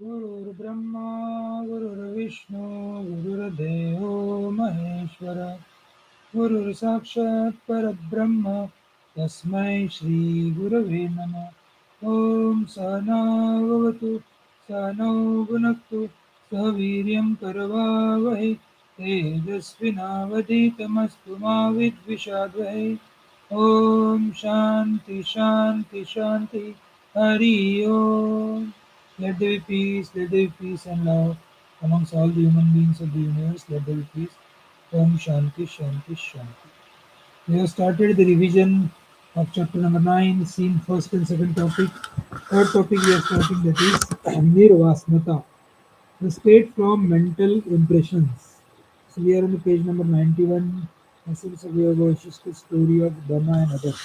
गुरुर्ब्रह्मा गुरुर्विष्णू गुरुर्देवो महेश्वर गुरुर्साक्षात् परब्रह्म तस्मै श्री गुरवे नमः। ॐ सहना भवतु सहनौ भुनक्तु सह वीर्यं करवावहै तेजस्विनावधीतमस्तु मा विद्विषावहै। ॐ शान्ति शान्ति शान्ति हरि ओम्। Let there be peace, let there be peace and love amongst all the human beings of the universe. Let there be peace. Om Shanti Shanti Shanti. We have started the revision of chapter number 9, seen first and second topic. Third topic we are starting, that is Nirvasnata, the state from mental impressions. So we are on the page number 91, Essence of Yoga, Vashishta story of Dhamma and others.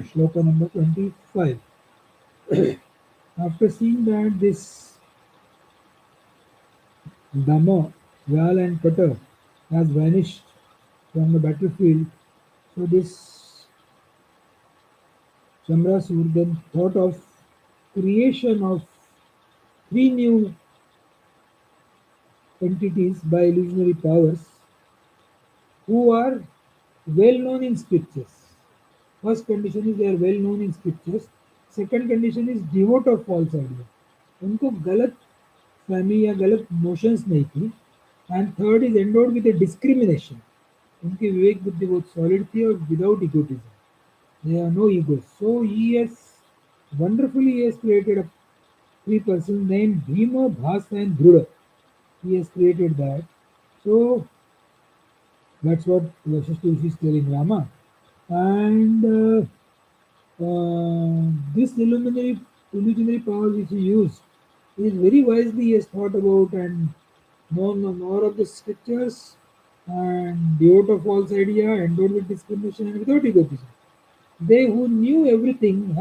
Shloka number 25. After seeing that this Dhamma, Val and Cutter has vanished from the battlefield, so this Shamrasur then thought of creation of three new entities by illusionary powers who are well known in scriptures. First condition is they are well known in scriptures. Second condition is devote of false idea. उनको गलत फहमी या गलत notions नहीं थी. And third is endowed with a discrimination. उनकी विवेक बुद्धि बहुत सॉलिड थी और without egotism. There are no egos. So he has created a three persons named Bhima, Bhasa and Dhruva. He has created that. So that's what Vasishta is telling Rama. And this illusionary power which he used is very wisely he has thought about and known more of the scriptures and devote of false idea, endowed with discrimination and without egotism. They who knew everything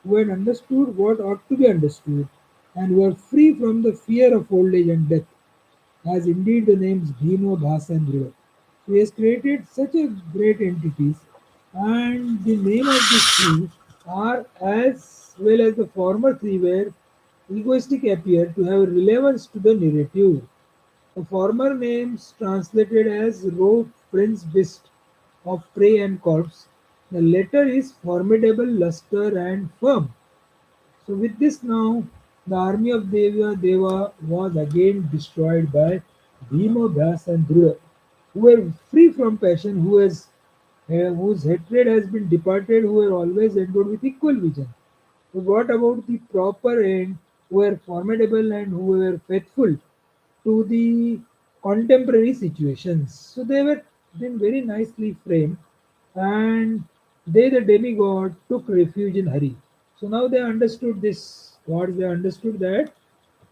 who had understood what ought to be understood, and were free from the fear of old age and death, as indeed the names Bhima, Bhasa, and Dhruva. So he has created such a great entities, and the name of these three are as well as the former three were egoistic appear to have relevance to the narrative. The former names translated as roe, prince, beast of prey and corpse. The latter is formidable, luster and firm. So with this now, the army of Deva was again destroyed by Bhima, Vyas and Dhruva, who were free from passion, whose hatred has been departed, who were always endowed with equal vision. So what about the proper end, who were formidable and who were faithful to the contemporary situations? So they were then very nicely framed, and they, the demigod, took refuge in Hari. So now they understood this. Gods, they understood that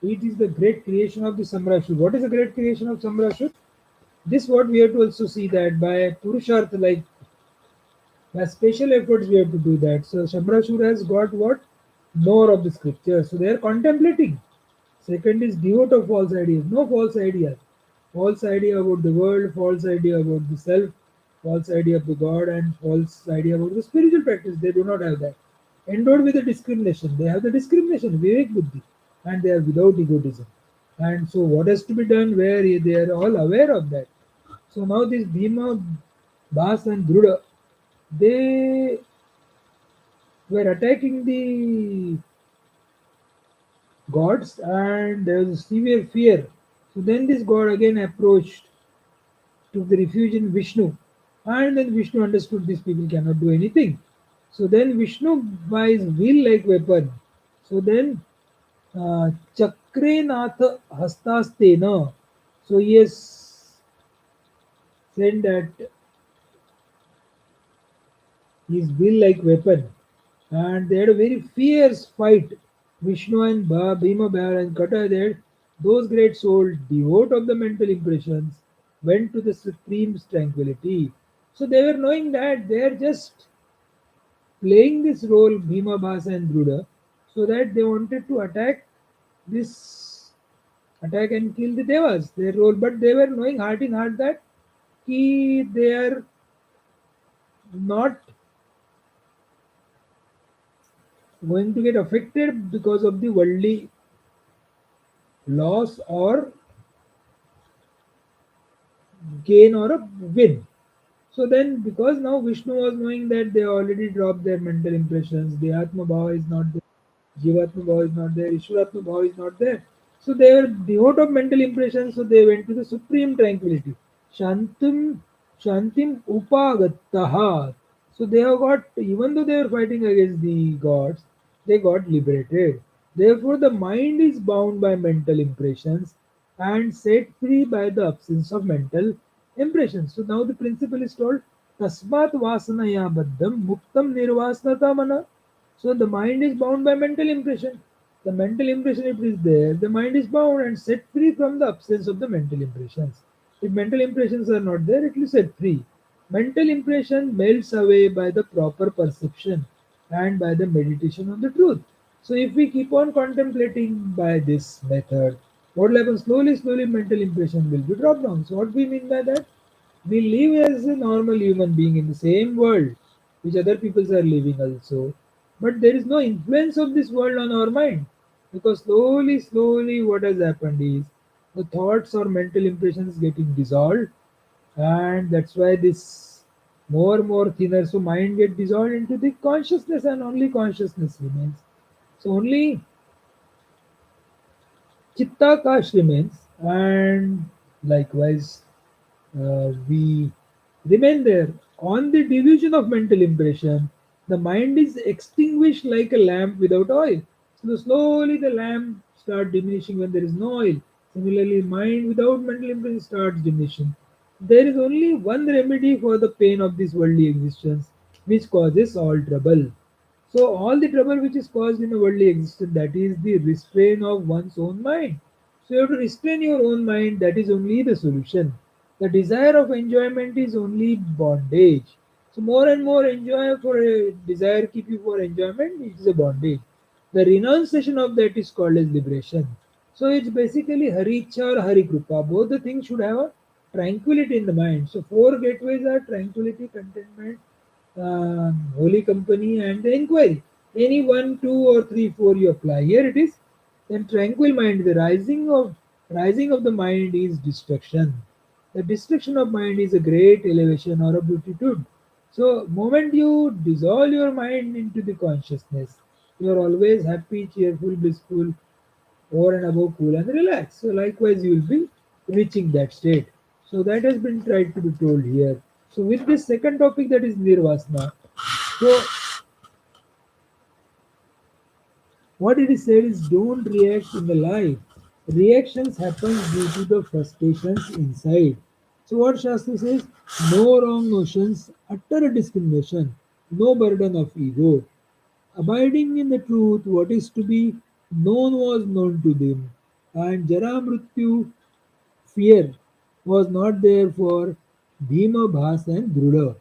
it is the great creation of the Samrashur. What is the great creation of Samrashur? This what we have to also see that by Purushartha, like by special efforts we have to do that. So Samrashur has got what? More of the scripture. So they are contemplating. Second is devote of false ideas. No false ideas. False idea about the world, false idea about the self, false idea of the God, and false idea about the spiritual practice. They do not have that. Endowed with the discrimination. They have the discrimination, Vivek Buddhi, and they are without egotism. And so, what has to be done? Where they are all aware of that. So now this Bhima, Bhas, and Druda, they were attacking the gods, and there was severe fear. So then this god again approached, took the refuge in Vishnu, and then Vishnu understood these people cannot do anything. So then Vishnu by his wheel-like weapon. So then Chakrenatha Hastastena. So he has said that his wheel-like weapon, and they had a very fierce fight. Vishnu and Bhima, Bhar and Kata, there, those great souls, devote of the mental impressions, went to the supreme tranquility. So they were knowing that they are just playing this role, Bhima, Bhasa and Druda, so that they wanted to attack and kill the devas, their role. But they were knowing heart in heart that they are not going to get affected because of the worldly loss or gain or a win. So then, because now Vishnu was knowing that they already dropped their mental impressions, the Atma Bhava is not there, Jivatma Bhava is not there, Ishwaratma Bhava is not there. So they were devoid of mental impressions, so they went to the supreme tranquility. Shantim, Shantim Upagattaha. So they have got, even though they were fighting against the gods, they got liberated. Therefore, the mind is bound by mental impressions and set free by the absence of mental impressions. So now the principle is told Tasmat Vasanaya Baddham Muktam Nirvasnata Mana. So the mind is bound by mental impression. The mental impression, if it is there, the mind is bound and set free from the absence of the mental impressions. If mental impressions are not there, it will set free. Mental impression melts away by the proper perception and by the meditation on the truth. So if we keep on contemplating by this method, what will happen? Slowly, slowly mental impression will be dropped down. So what we mean by that? We live as a normal human being in the same world which other peoples are living also. But there is no influence of this world on our mind. Because slowly, slowly what has happened is the thoughts or mental impressions getting dissolved, and that's why this more thinner, so mind get dissolved into the consciousness and only consciousness remains. So only chittakash remains, and likewise we remain there. On the delusion of mental impression, the mind is extinguished like a lamp without oil. So slowly the lamp starts diminishing when there is no oil. Similarly, mind without mental impression starts diminishing. There is only one remedy for the pain of this worldly existence, which causes all trouble. So all the trouble which is caused in a worldly existence, that is the restraint of one's own mind. So you have to restrain your own mind, that is only the solution. The desire of enjoyment is only bondage. So more and more enjoy for a desire keep you for enjoyment, it is a bondage. The renunciation of that is called as liberation. So it's basically Haricha or Hari Kripa. Both the things should have a tranquility in the mind. So four gateways are tranquility, contentment, holy company, and the inquiry. Any one, two, or three, four you apply. Here it is. Then tranquil mind. The rising of the mind is destruction. The destruction of mind is a great elevation or a beatitude. So, moment you dissolve your mind into the consciousness, you are always happy, cheerful, blissful, over and above cool and relaxed. So likewise you will be reaching that state. So that has been tried to be told here. So with this second topic, that is nirvasana. So what it is said is don't react in the life. Reactions happen due to the frustrations inside. So what Shastra says, no wrong notions, utter discrimination, no burden of ego. Abiding in the truth, what is to be known was known to them. And Jara Mrityu, fear, was not there for Bhima, Bhas, and Druda.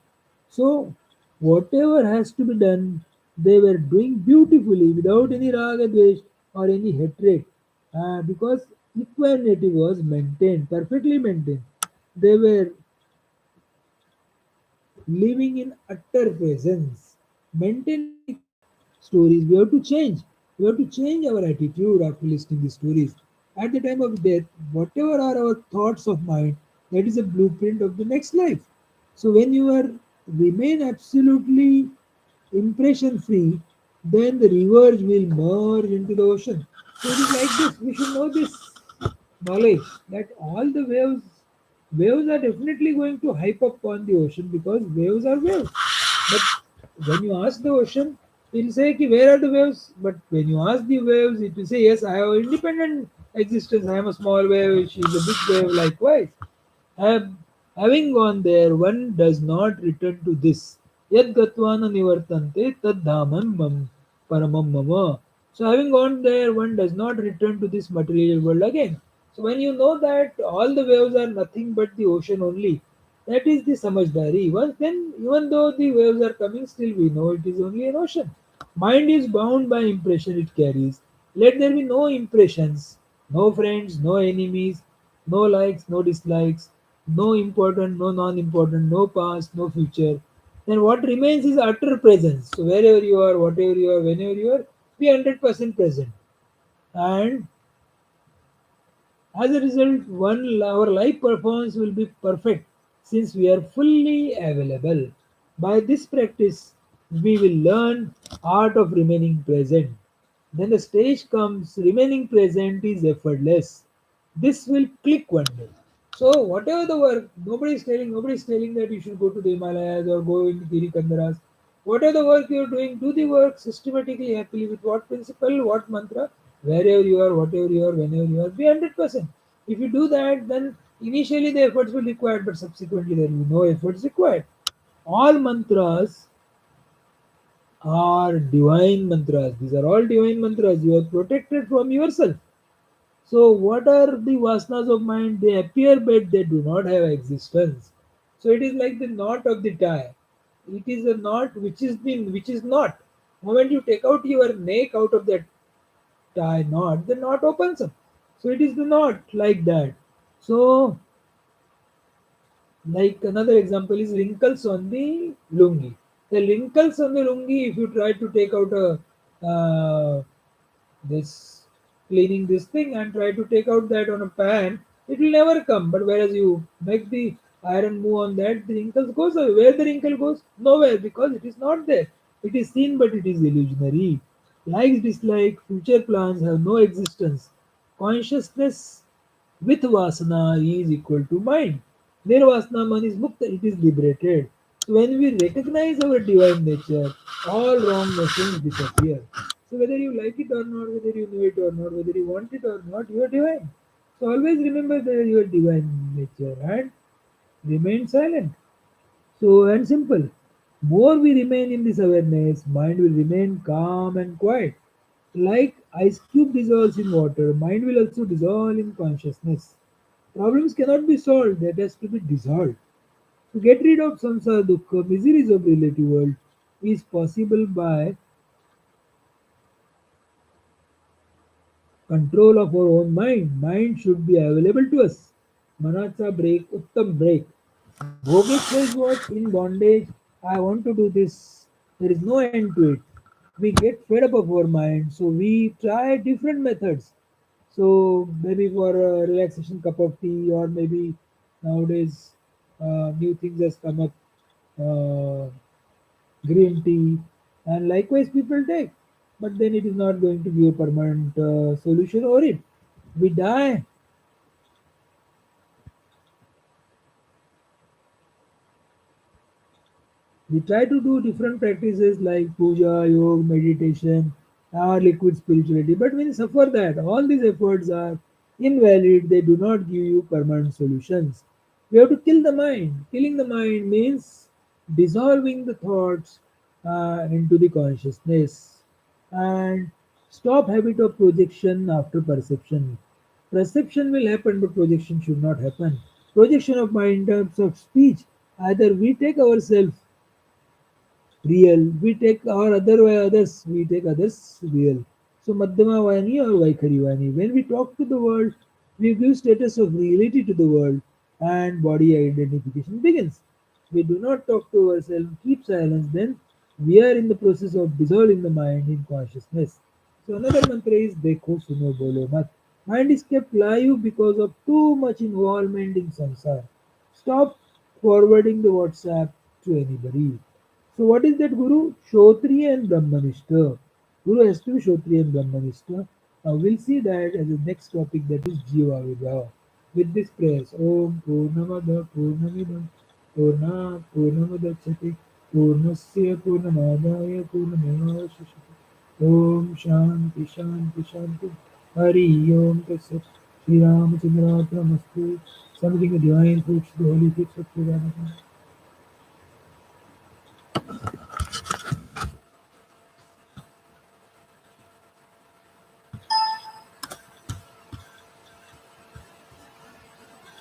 So, whatever has to be done, they were doing beautifully without any raga, dvesh, or any hatred, because equanimity was maintained, perfectly maintained. They were living in utter presence, maintaining stories. We have to change. We have to change our attitude after listening these stories. At the time of death, whatever are our thoughts of mind, that is a blueprint of the next life. So when you are remain absolutely impression free, then the rivers will merge into the ocean. So it is like this. We should know this knowledge that all the waves are definitely going to hype up on the ocean because waves are waves. But when you ask the ocean, it will say, "Ki, where are the waves?" But when you ask the waves, it will say, yes, I have independent existence. I am a small wave, she is a big wave, likewise. Have, having gone there, one does not return to this. Yad gatvana nivartante tad dhamam mam paramam mama. So having gone there, one does not return to this material world again. So when you know that all the waves are nothing but the ocean only, that is the samajhdari. Once then, even though the waves are coming, still we know it is only an ocean. Mind is bound by impression it carries. Let there be no impressions, no friends, no enemies, no likes, no dislikes, no important, no non-important, no past, no future. Then what remains is utter presence. So wherever you are, whatever you are, whenever you are, be 100% present. And As a result, our life performance will be perfect since we are fully available. By this practice, we will learn art of remaining present. Then the stage comes remaining present is effortless. This will click one day. So whatever the work, nobody is telling that you should go to the Himalayas or go in Giri Kandaras. Whatever the work you are doing, do the work systematically, happily with what principle, what mantra, wherever you are, whatever you are, whenever you are, be 100%. If you do that, then initially the efforts will be required, but subsequently there will be no efforts required. All mantras are divine mantras. These are all divine mantras. You are protected from yourself. So, what are the vasanas of mind? They appear, but they do not have existence. So, it is like the knot of the tie. It is a knot which is not. Moment you take out your neck out of that tie knot, the knot opens up. So, it is the knot like that. So, like another example is wrinkles on the lungi. The wrinkles on the lungi, if you try to take out a this cleaning this thing and try to take out that on a pan, it will never come. But whereas you make the iron move on that, the wrinkles goes away. Where the wrinkle goes? Nowhere, because it is not there. It is seen, but it is illusionary. Likes, dislike, future plans have no existence. Consciousness with vasana is equal to mind. Nirvasana man is mukta, it is liberated. So when we recognize our divine nature, all wrong notions disappear. So whether you like it or not, whether you know it or not, whether you want it or not, you are divine. So always remember that you are divine nature and remain silent. So and simple. More we remain in this awareness, mind will remain calm and quiet. Like ice cube dissolves in water, mind will also dissolve in consciousness. Problems cannot be solved, that has to be dissolved. To get rid of samsara dukkha, miseries of relative world, is possible by control of our own mind. Mind should be available to us. Manacha break, uttam break. Yogi says what? In bondage, I want to do this. There is no end to it. We get fed up of our mind, so we try different methods. So maybe for relaxation, cup of tea, or maybe nowadays new things has come up, uh, green tea, and likewise people take. But then it is not going to be a permanent solution or it. We die. We try to do different practices like puja, yoga, meditation, or liquid spirituality, but we suffer that. All these efforts are invalid, they do not give you permanent solutions. We have to kill the mind. Killing the mind means dissolving the thoughts into the consciousness and stop habit of projection after perception. Perception will happen, but projection should not happen. Projection of mind in terms of speech, either we take ourselves real. We take our other way others, we take others real. So Madhyama Vani or Vaikhari Vani. When we talk to the world, we give status of reality to the world and body identification begins. We do not talk to ourselves, keep silence, then we are in the process of dissolving the mind in consciousness. So another mantra is Dekho Suno Bolo Mat. Mind is kept live because of too much involvement in samsara. Stop forwarding the WhatsApp to anybody. So what is that Guru? Shotriya and Brahmanishta. Guru has to be Shotriya and Brahmanishta. Now we'll see that as the next topic, that is Jiva Vibhava. With this prayers, Om Purnamada Purnamidam Purna Purnamadachati Purnasya Purnamadaya Purnamevashishati Om Shanti Shanti Shanti Hari Om Tatsat Sri Ramachandra Namaste. Something the divine fruits, the holy fruits of Purana.